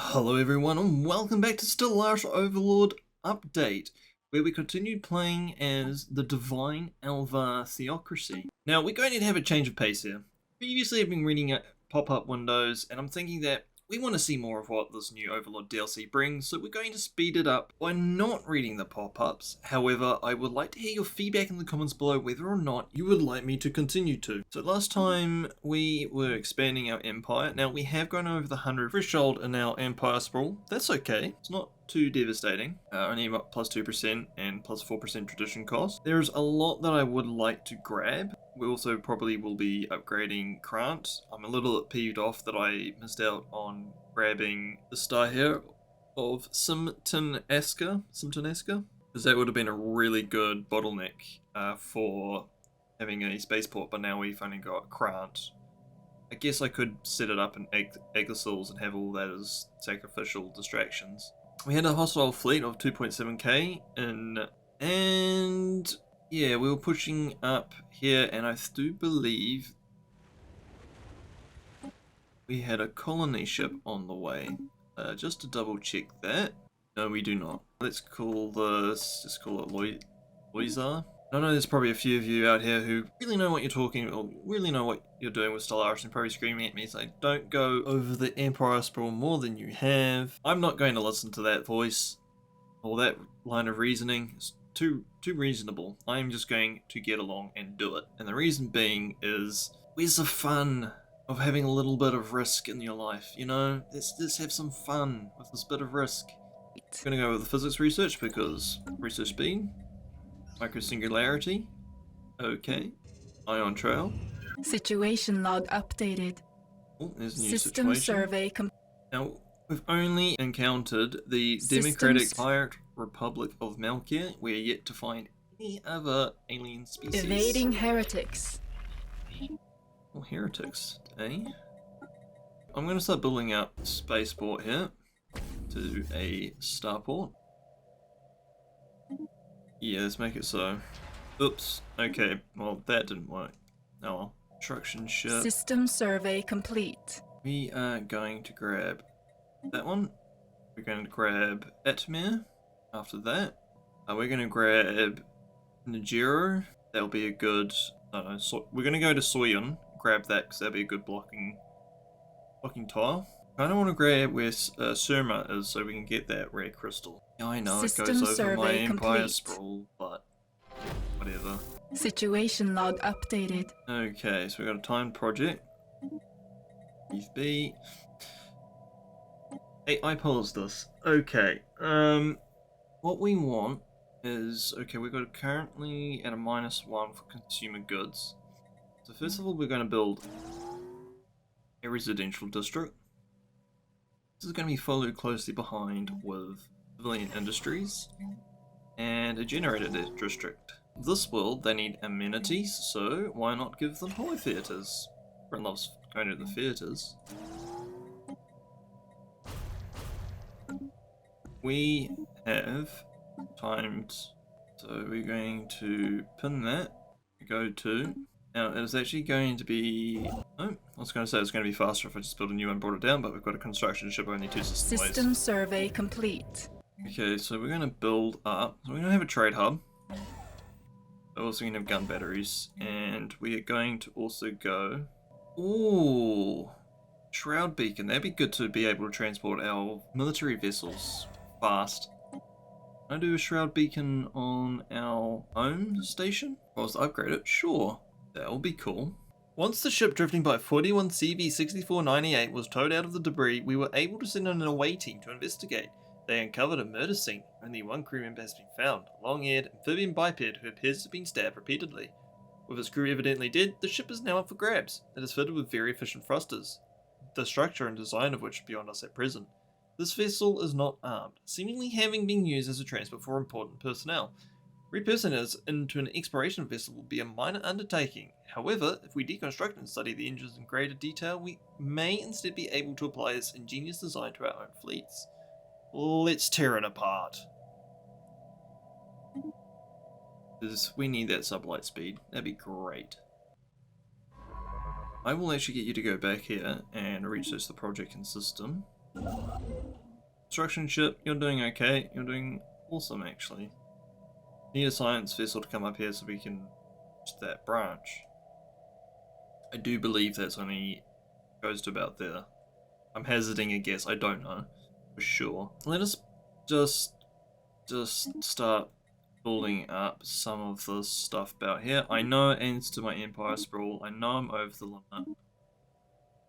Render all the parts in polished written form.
Hello everyone and welcome back to Stellaris Overlord update, where we continue playing as the Divine Alvar Theocracy. Now we're going to have a change of pace here. Previously I've been reading pop-up windows and I'm thinking that we want to see more of what this new Overlord DLC brings, so we're going to speed it up by not reading the pop-ups. However, I would like to hear your feedback in the comments below whether or not you would like me to continue to. So last time we were expanding our empire. Now we have gone over the 100 threshold in our empire sprawl. That's okay. It's not too devastating. Only about plus 2% and plus 4% tradition cost. There's a lot that I would like to grab. We also probably will be upgrading Grant. I'm a little bit peeved off that I missed out on grabbing the star here of Simtoneska, because that would have been a really good bottleneck for having a spaceport, but now we've only got Grant. I guess I could set it up in Yggdrasil and have all that as sacrificial distractions. We had a hostile fleet of 2.7k in, and yeah, we were pushing up here, and I do believe we had a colony ship on the way. Just to double check that. No, we do not. Let's call this, just call it Loizar. I know there's probably a few of you out here who really know what you're talking, or really know what you're doing with Stellaris and probably screaming at me saying, don't go over the Empire Sprawl more than you have. I'm not going to listen to that voice, or that line of reasoning. It's too reasonable. I'm just going to get along and do it. And the reason being is, where's the fun of having a little bit of risk in your life, you know? Let's have some fun with this bit of risk. I'm gonna go with the physics research because research speed. Microsingularity. Okay. Ion trail. Situation log updated. Oh, there's a new System situation. survey Now, we've only encountered the Democratic Pirate Republic of Malkia. We're yet to find any other alien species. evading heretics. Well, heretics, eh? I'm going to start building up a spaceport here to a starport. Yeah, let's make it so. Oops. Okay, well, that didn't work. Oh well. Construction ship. System survey complete. We are going to grab that one. We're going to grab Etmir after that. We're going to grab Najiro. That'll be a good... I don't know, so we're going to go to Soyun, grab that because that'll be a good blocking tile. I don't want to grab where Surma is so we can get that rare crystal. Yeah, I know System it goes over my survey empire complete. sprawl, but whatever. Situation log updated. Okay, so we've got a timed project. Leave B. Hey, I paused this. Okay, what we want is, okay, we've got currently at a -1 for consumer goods. So first of all, we're going to build a residential district. This is going to be followed closely behind with civilian industries and a generator district. This world, they need amenities, so why not give them holo theatres? Everyone loves going to the theatres. We have timed, so we're going to pin that, go to. Now, it is actually going to be... Oh, I was going to say it's going to be faster if I just built a new one and brought it down, but we've got a construction ship only 2 system ways. System survey complete. Okay, so we're going to build up. So we're going to have a trade hub. We're also going to have gun batteries. And we are going to also go... Ooh! Shroud beacon. That'd be good to be able to transport our military vessels fast. Can I do a shroud beacon on our home station? If I was to upgrade it, sure. That will be cool. Once the ship drifting by 41 CV-6498 was towed out of the debris, we were able to send in an away team to investigate. They uncovered a murder scene. Only one crew member has been found, a long-eared amphibian biped who appears to have been stabbed repeatedly. With its crew evidently dead, the ship is now up for grabs. It is fitted with very efficient thrusters, the structure and design of which are beyond us at present. This vessel is not armed, seemingly having been used as a transport for important personnel. Repersoning it into an exploration vessel will be a minor undertaking. However, if we deconstruct and study the engines in greater detail, we may instead be able to apply this ingenious design to our own fleets. Let's tear it apart. Because we need that sublight speed. That'd be great. I will actually get you to go back here and research the project and system. Construction ship, you're doing okay. You're doing awesome, actually. Need a science vessel to come up here so we can reach that branch. I do believe that's only goes to about there. I'm hazarding a guess. I don't know for sure. Let us just start building up some of this stuff about here. I know it ends to my empire sprawl. I know I'm over the limit.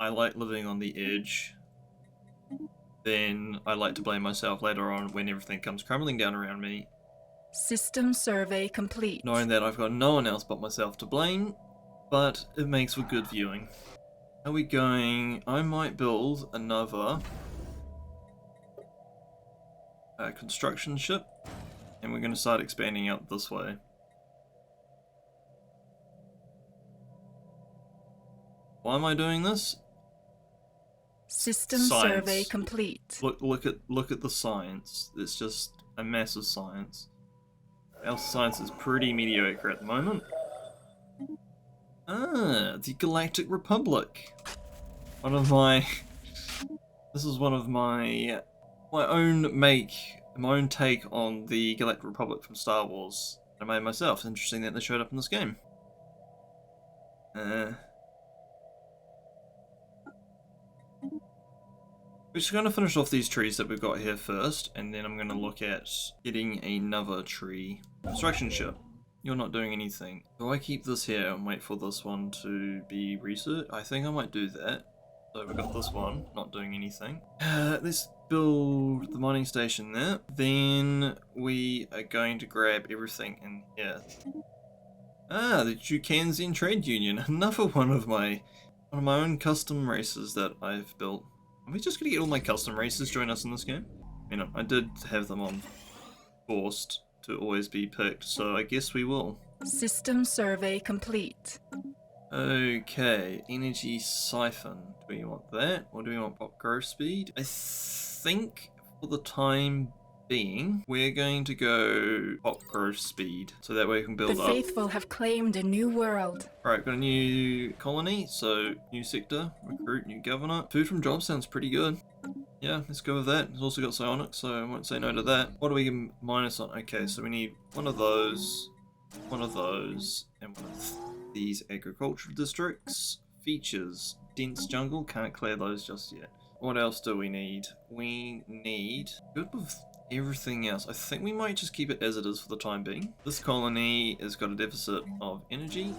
I like living on the edge. Then I like to blame myself later on when everything comes crumbling down around me. System survey complete. Knowing that I've got no one else but myself to blame, but it makes for good viewing. Are we going? I might build another construction ship, and we're going to start expanding out this way. Why am I doing this? System Science. survey complete. Look at the science. It's just a massive science. Our science is pretty mediocre at the moment. Ah, the Galactic Republic. One of my... This is one of my own take on the Galactic Republic from Star Wars. I made myself. Interesting that they showed up in this game. We're just going to finish off these trees that we've got here first, and then I'm going to look at getting another tree. Construction ship. You're not doing anything. Do I keep this here and wait for this one to be research? I think I might do that. So we've got this one, not doing anything. Let's build the mining station there. Then we are going to grab everything in here. Ah, the Jukanzian Trade Union. Another one of my own custom races that I've built. Are we just going to get all my custom races join us in this game? You know, I did have them on forced to always be picked, so I guess we will. System survey complete. Okay, energy siphon. Do we want that, or do we want pop growth speed? I think for the time being, we're going to go pop growth speed, so that way we can build The up. faithful have claimed a new world. Alright, got a new colony, so new sector, recruit, new governor. Food from jobs sounds pretty good. Yeah, let's go with that. It's also got psionics, so I won't say no to that. What do we get minus on? Okay, so we need one of those, and one of these agricultural districts. Features, dense jungle, can't clear those just yet. What else do we need? We need, good with everything else. I think we might just keep it as it is for the time being. This colony has got a deficit of energy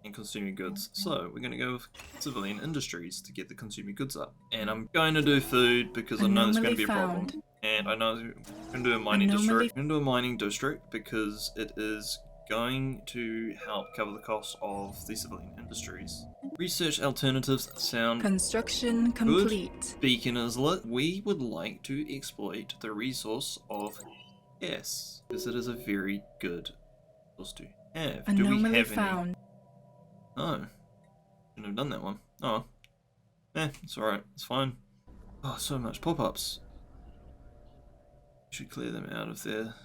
and consumer goods, so we're going to go with civilian industries to get the consumer goods up. And I'm going to do food because I know there's going to be a problem. And I know we're going to do a mining district. We're going to do a mining district because it is going to help cover the cost of the civilian industries. Research alternatives sound Construction complete. Beacon is lit. We would like to exploit the resource of gas, because it is a very good resource to have. Do we Anomaly have found. any? No. Shouldn't have done that one. Oh. It's alright. It's fine. Oh, so much pop-ups. Should clear them out of there.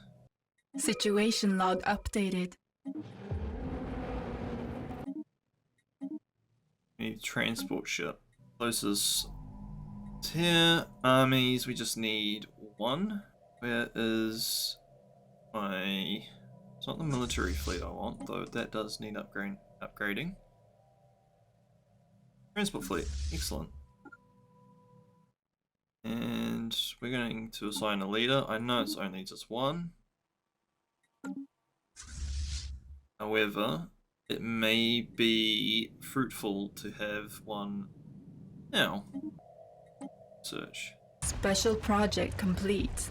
Situation log updated. We need transport ship. Closest here. Armies, we just need one. Where is my... It's not the military fleet I want, though that does need upgrading. Transport fleet, excellent. And we're going to assign a leader. I know it's only just one. However, it may be fruitful to have one now. Search. Special project complete.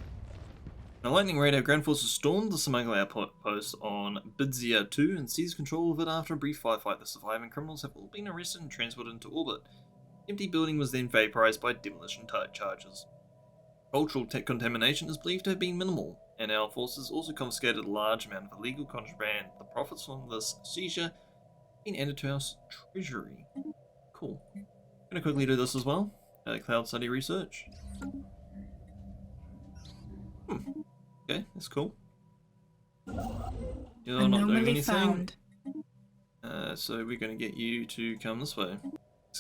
The Lightning Radar ground forces stormed the smuggler outpost on Bidzia 2 and seized control of it after a brief firefight. The surviving criminals have all been arrested and transported into orbit. The empty building was then vaporized by demolition charges. Cultural contamination is believed to have been minimal, and our forces also confiscated a large amount of illegal contraband. The profits from this seizure have been added to our treasury. Cool. I'm going to quickly do this as well. Cloud study research. Okay, that's cool. You're not doing anything. Found. So we're going to get you to come this way.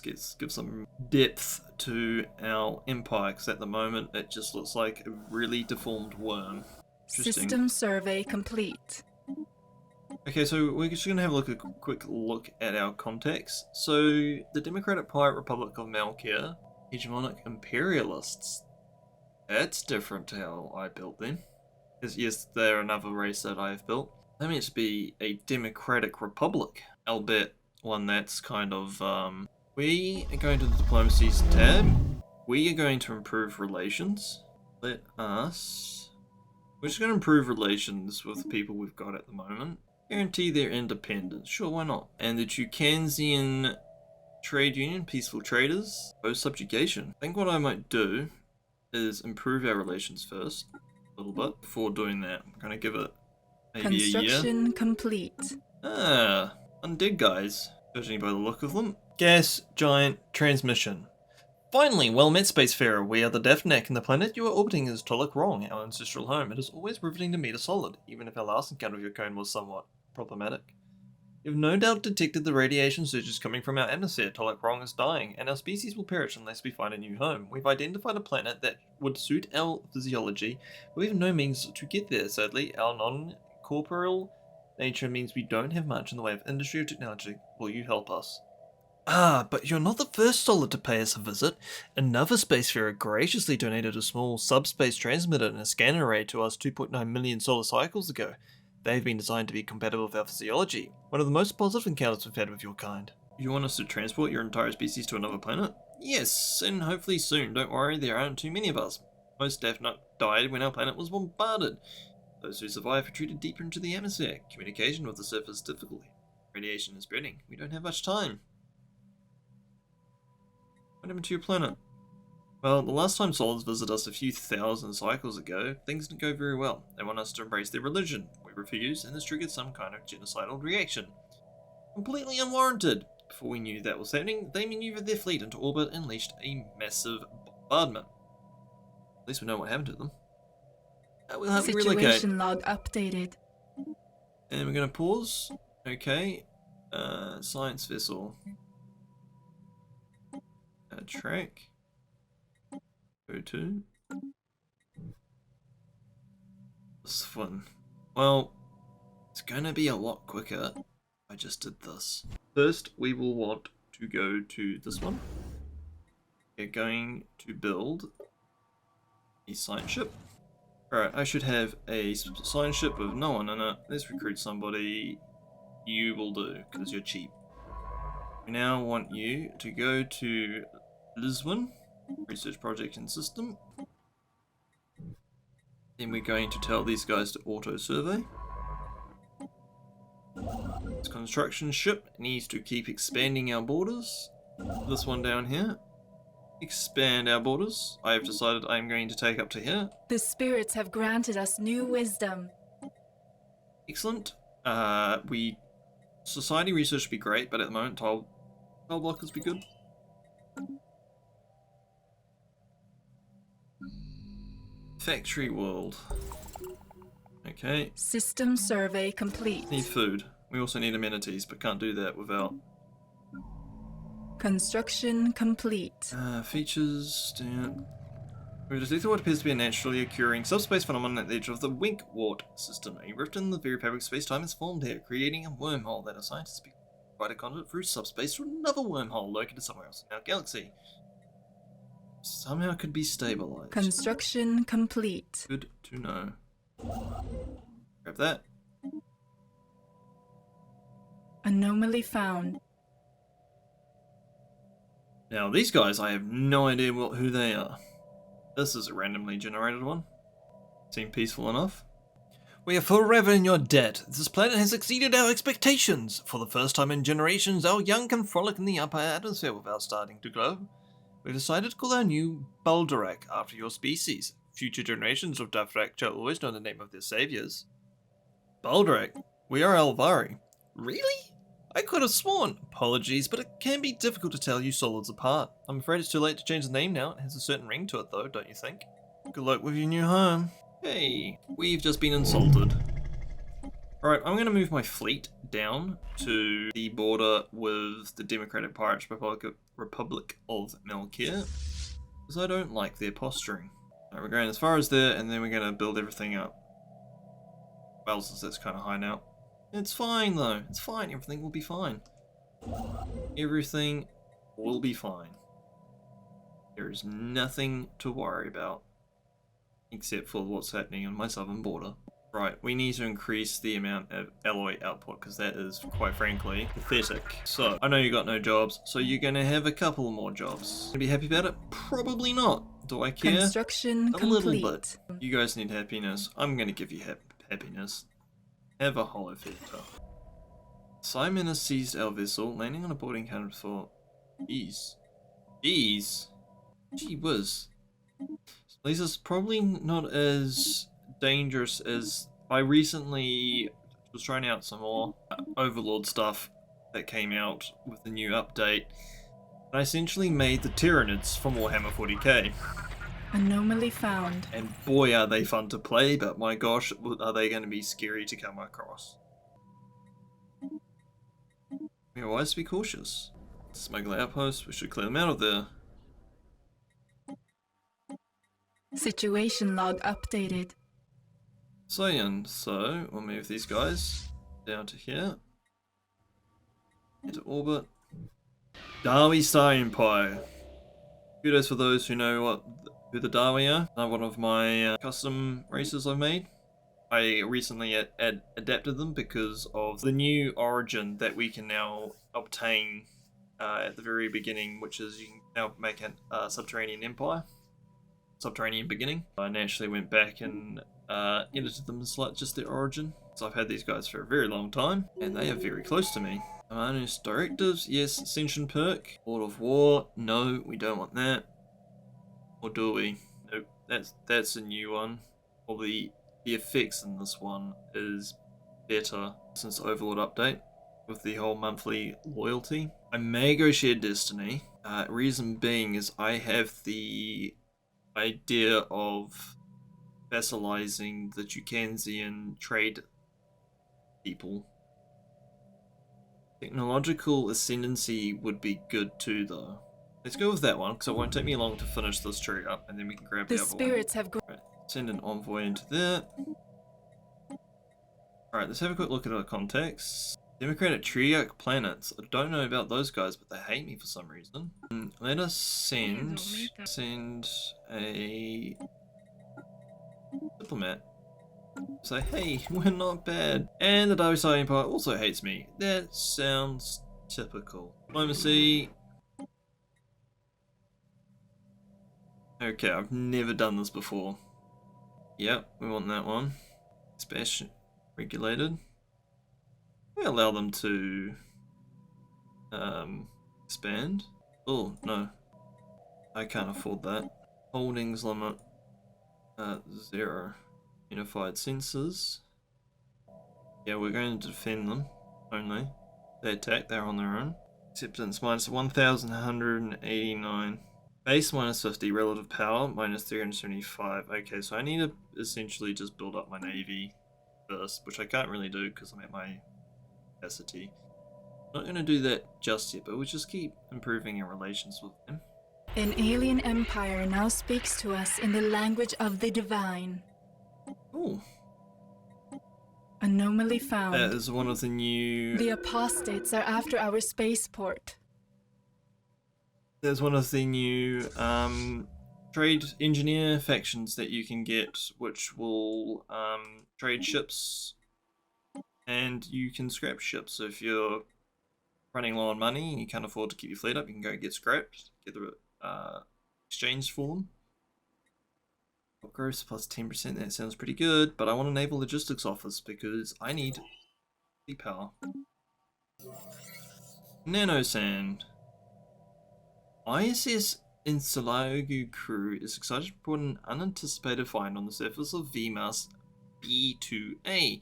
Let's give some depth to our empire, because at the moment it just looks like a really deformed worm. System survey complete. Okay, so we're just going to have a quick look at our contacts. So, the Democratic Pirate Republic of Malkia, hegemonic imperialists. That's different to how I built them. Because yes, they're another race that I've built. They're meant to be a democratic republic, albeit one that's kind of, we are going to the diplomacies tab. We are going to improve relations. We're just going to improve relations with the people we've got at the moment. Guarantee their independence. Sure, why not? And the Tucansian Trade Union, peaceful traders, post subjugation. I think what I might do is improve our relations first, a little bit, before doing that. I'm going to give it maybe a year. Construction complete. Undead guys, judging by the look of them. Gas giant transmission. Finally, well met, Spacefarer. We are the Daphnak, and the planet you are orbiting is Tolok Wrong, our ancestral home. It is always riveting to meet a solid, even if our last encounter with your cone was somewhat problematic. You've no doubt detected the radiation surges coming from our atmosphere. Tolok Wrong is dying, and our species will perish unless we find a new home. We've identified a planet that would suit our physiology, but we have no means to get there, sadly. Our non-corporeal nature means we don't have much in the way of industry or technology. Will you help us? Ah, but you're not the first solid to pay us a visit. Another spacefarer graciously donated a small subspace transmitter and a scan array to us 2.9 million solar cycles ago. They've been designed to be compatible with our physiology. One of the most positive encounters we've had with your kind. You want us to transport your entire species to another planet? Yes, and hopefully soon. Don't worry, there aren't too many of us. Most Daphnak died when our planet was bombarded. Those who survived were treated deeper into the atmosphere. Communication with the surface is difficult. Radiation is spreading. We don't have much time. What happened to your planet? Well, the last time solids visited us a few thousand cycles ago, things didn't go very well. They want us to embrace their religion. We refused, and this triggered some kind of genocidal reaction. Completely unwarranted. Before we knew that was happening, they maneuvered their fleet into orbit and unleashed a massive bombardment. At least we know what happened to them. We'll have to relocate. Situation log updated. And we're going to pause. Okay. Science vessel. Track. Go to. This one. Well, it's going to be a lot quicker. I just did this. First, we will want to go to this one. We're going to build a science ship. Alright, I should have a science ship with no one in it. Let's recruit somebody. You will do, because you're cheap. We now want you to go to Lisbon, research project and system. Then we're going to tell these guys to auto survey. This construction ship needs to keep expanding our borders. This one down here. Expand our borders. I have decided I'm going to take up to here. The spirits have granted us new wisdom. Excellent. Society research would be great, but at the moment tile blockers be good. Factory world. Okay. System survey complete. Need food. We also need amenities, but can't do that without. Construction complete. Features. We've detected what appears to be a naturally occurring subspace phenomenon at the edge of the Winkwart system. A rift in the very fabric of space-time is formed here, creating a wormhole that our scientists provide a conduit through subspace to another wormhole located somewhere else in our galaxy. Somehow could be stabilized. Construction complete. Good to know. Grab that. Anomaly found. Now these guys, I have no idea who they are. This is a randomly generated one. Seem peaceful enough. We are forever in your debt. This planet has exceeded our expectations. For the first time in generations, our young can frolic in the upper atmosphere without starting to glow. We decided to call our new Baldorak after your species. Future generations of Daphnak shall always know the name of their saviors. Baldorak? We are Alvari. Really? I could have sworn. Apologies, but it can be difficult to tell you solids apart. I'm afraid it's too late to change the name now. It has a certain ring to it though, don't you think? Good luck with your new home. Hey, we've just been insulted. Alright, I'm going to move my fleet down to the border with the Democratic Pirates Republic Republic of Melkir, because I don't like their posturing. Right, we're going as far as there, and then we're going to build everything up. Well, since that's kind of high now. It's fine though, it's fine, everything will be fine. Everything will be fine. There is nothing to worry about, except for what's happening on my southern border. Right, we need to increase the amount of alloy output, because that is, quite frankly, pathetic. So, I know you got no jobs, so you're going to have a couple more jobs. Gonna be happy about it? Probably not. Do I care? Construction a complete. little bit. You guys need happiness. I'm going to give you happiness. Have a hollow filter. Simon has seized our vessel, landing on a boarding counter for ease. Ease? Gee whiz. So this is probably not as dangerous as... I recently was trying out some more Overlord stuff that came out with the new update. I essentially made the Tyranids from Warhammer 40k. Anomaly found. And boy are they fun to play, but my gosh, are they going to be scary to come across. We are wise to be cautious. Smuggler outposts, we should clear them out of there. Situation log updated. So we'll move these guys down to here. Into orbit. Dawi Star Empire. Kudos for those who know who the Dawi are. One of my custom races I've made. I recently adapted them because of the new origin that we can now obtain at the very beginning, which is you can now make a subterranean empire. Subterranean beginning. I naturally went back and edited them as like just their origin. So I've had these guys for a very long time, and they are very close to me. Amanus directives, yes. Ascension perk. Lord of War, no, we don't want that. Or do we? Nope, that's a new one. Or the effects in this one is better since the Overlord update with the whole monthly loyalty. I may go Shared Destiny. Reason being is I have the idea of vassalizing the Jukansian trade people. Technological ascendancy would be good too though. Let's go with that one because it won't take me long to finish this tree up and then we can grab the The other spirits have one. Right, send an envoy into that. Alright, let's have a quick look at our contacts. Democratic Triarch planets. I don't know about those guys, but they hate me for some reason. Let us send a diplomat. Say, hey, we're not bad. And the Dawi Star Empire also hates me. That sounds typical. Diplomacy. Okay, I've never done this before. Yep, we want that one. Expansion regulated. We allow them to expand. Oh no, I can't afford that. Holdings limit 0. Unified sensors. Yeah, we're going to defend them only. They attack, they're on their own. Acceptance minus 1,189. Base minus 50, relative power minus 375. Okay, so I need to essentially just build up my navy first, which I can't really do because I'm at my capacity. Not going to do that just yet, but we'll just keep improving our relations with them. An alien empire now speaks to us in the language of the divine. Oh. Anomaly found. That is one of the new... The apostates are after our spaceport. There's one of the new trade engineer factions that you can get, which will trade ships, and you can scrap ships. So if you're running low on money and you can't afford to keep your fleet up, you can go get scrapped, get the exchange for them. Growth plus 10%, that sounds pretty good, but I want a naval logistics office because I need sea power. Nanosand. ISS Insulago crew is excited to report an unanticipated find on the surface of VMAS B2A.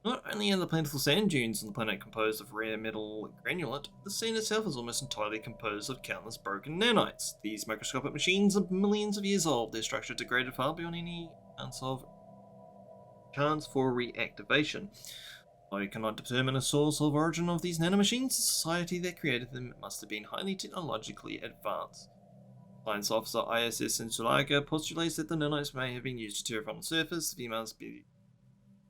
Not only are the plentiful sand dunes on the planet composed of rare metal granulate, the scene itself is almost entirely composed of countless broken nanites. These microscopic machines are millions of years old. Their structure degraded far beyond any chance for reactivation. I cannot determine a source of origin of these nanomachines. The society that created them must have been highly technologically advanced. Science officer ISS in Sulaga postulates that the nanites may have been used to terraform the surface. The must be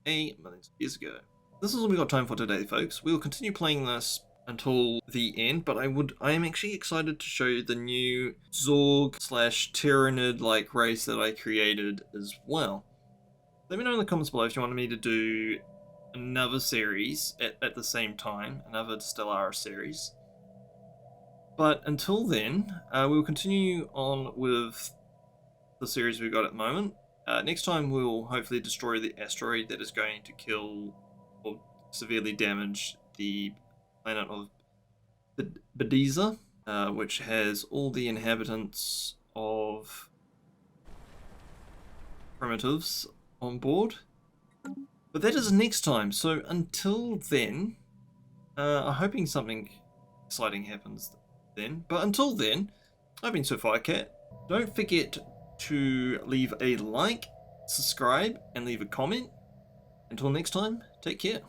millions of years ago. This is all we got time for today, folks. We will continue playing this until the end, but I am actually excited to show you the new Zorg / Tyranid like race that I created as well. Let me know in the comments below if you want me to do another series at the same time, another Stellaris series. But until then, we'll continue on with the series we've got at the moment. Next time we'll hopefully destroy the asteroid that is going to kill or severely damage the planet of Bediza, which has all the inhabitants of primitives on board. But that is next time, so until then, I'm hoping something exciting happens then. But until then, I've been SciFi. Don't forget to leave a like, subscribe, and leave a comment. Until next time, take care.